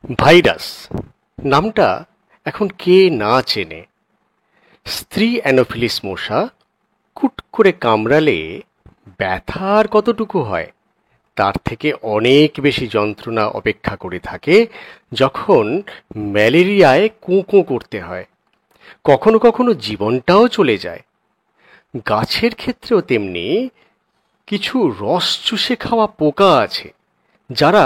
Virus নামটা এখন কে না চেনে। স্ত্রী অ্যানোফিলিস মশা কুট করে কামড়ালে ব্যথা আর কতটুকু হয়, তার থেকে অনেক বেশি যন্ত্রণা অপেক্ষা করে থাকে যখন ম্যালেরিয়ায় কোঁ কোঁ করতে হয়। কখনো কখনো জীবনটাও চলে যায়। গাছের ক্ষেত্রেও তেমনি। কিছু রস চুষে খাওয়া পোকা আছে যারা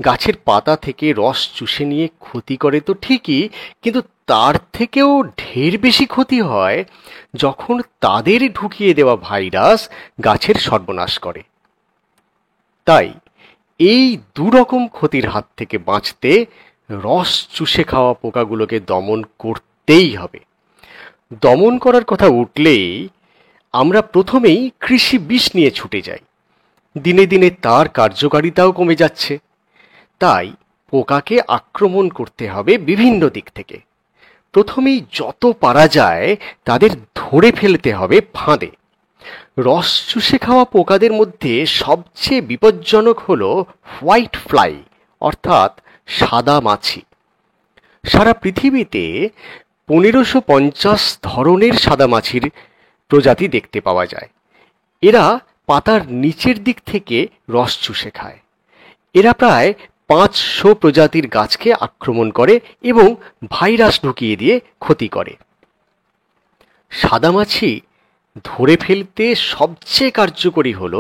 গাছের পাতা থেকে রস চুষে নিয়ে ক্ষতি করে তো ঠিকই, কিন্তু তার থেকেও ঢের বেশি ক্ষতি হয় যখন তাদের ঢুকিয়ে দেওয়া ভাইরাস গাছের সর্বনাশ করে। তাই এই দুরকম ক্ষতির হাত থেকে বাঁচতে রস চুষে খাওয়া পোকাগুলোকে দমন করতেই হবে। দমন করার কথা উঠলেই আমরা প্রথমেই কৃষি বিষ নিয়ে ছুটে যাই। দিনে দিনে তার কার্যকারিতাও কমে যাচ্ছে। তাই পোকাকে আক্রমণ করতে হবে বিভিন্ন দিক থেকে। প্রথমেই যত পারা যায় তাদের ধরে ফেলতে হবে ফাঁদে। রস চুষে খাওয়া পোকাদের মধ্যে সবচেয়ে বিপজ্জনক হল হোয়াইট ফ্লাই, অর্থাৎ সাদা মাছি। সারা পৃথিবীতে 1550 ধরনের সাদা মাছির প্রজাতি দেখতে পাওয়া যায়। এরা পাতার নিচের দিক থেকে রস চুষে খায়। এরা প্রায় 500 প্রজাতির গাছকে আক্রমণ করে এবং ভাইরাস ঢুকিয়ে দিয়ে ক্ষতি করে। সাদামাছি ধরে ফেলতে সবচেয়ে কার্যকরী হল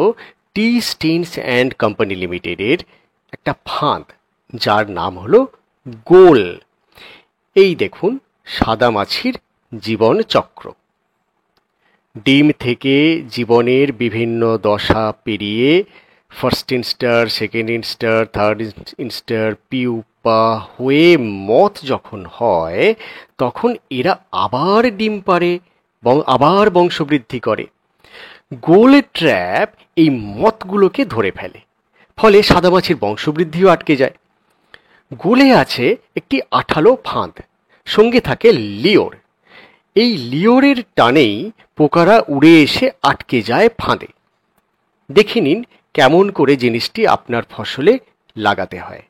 টি স্টেইনস অ্যান্ড কোম্পানি লিমিটেডের একটা ফাঁদ, যার নাম হলো গোল। এই দেখুন সাদামাছির জীবন চক্র। ডিম থেকে জীবনের বিভিন্ন দশা পেরিয়ে ফার্স্ট ইনস্টার, সেকেন্ড ইনস্টার, থার্ড ইনস্টার, পিউপা হয়ে মথ যখন হয়, তখন এরা আবার ডিম পাড়ে, আবার বংশবৃদ্ধি করে। গোল ট্র্যাপ এই মথগুলোকে ধরে ফেলে, ফলে সাদামাছির বংশবৃদ্ধিও আটকে যায়। গোলে আছে একটি আঠালো ফাঁদ, সঙ্গে থাকে লিওর। এই লিওরের টানেই পোকারা উড়ে এসে আটকে যায় ফাঁদে। দেখে নিন কেমন করে জিনিসটি আপনার ফসলে লাগাতে হয়।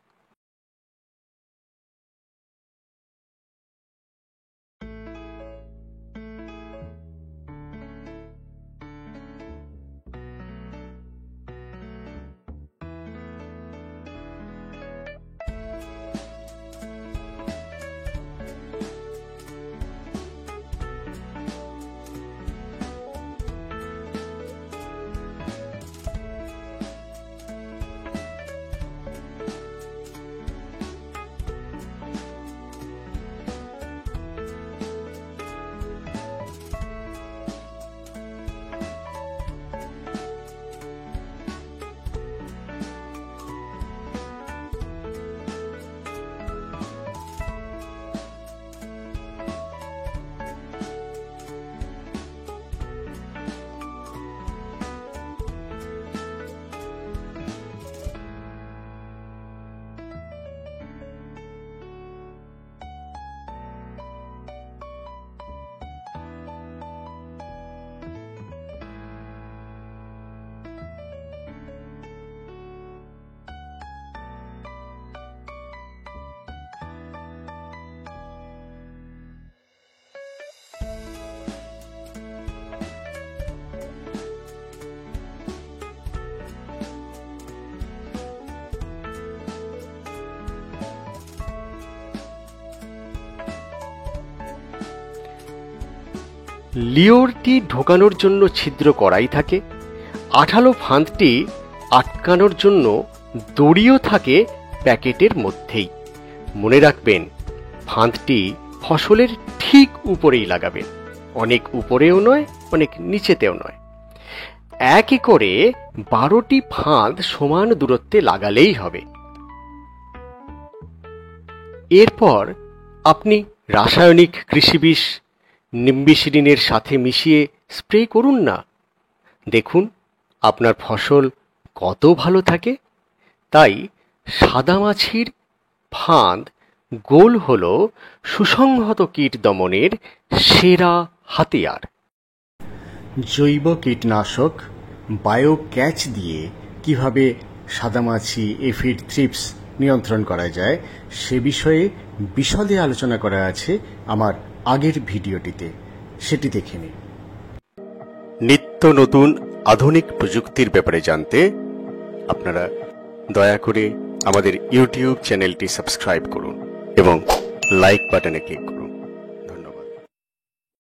লিওরটি ঢোকানোর জন্য ছিদ্র করাই থাকে। আঠালো ফাঁদটি আটকানোর জন্য দড়িও থাকে প্যাকেটের মধ্যেই। মনে রাখবেন, ফাঁদটি ফসলের ঠিক উপরেই লাগাবেন, অনেক উপরেও নয়, অনেক নিচেতেও নয়। এক একরে 12টি ফাঁদ সমান দূরত্বে লাগালেই হবে। এরপর আপনি রাসায়নিক কৃষি বিষ নিম্বিশিডিনের সাথে মিশিয়ে স্প্রে করুন না। দেখুন আপনার ফসল কত ভালো থাকে। তাই সাদামাছির ফাঁদ গোল হল সুসংহত কীট দমনের সেরা হাতিয়ার। জৈব কীটনাশক বায়োক্যাচ দিয়ে কিভাবে সাদামাছি, এফিড, থ্রিপস নিয়ন্ত্রণ করা যায় সে বিষয়ে বিশদে আলোচনা করা আছে আমার আগের ভিডিওটিতে, সেটি দেখে নিন। নিত্য নতুন আধুনিক প্রযুক্তির ব্যাপারে জানতে আপনারা দয়া করে আমাদের ইউটিউব চ্যানেলটি সাবস্ক্রাইব করুন এবং লাইক বাটনে ক্লিক করুন।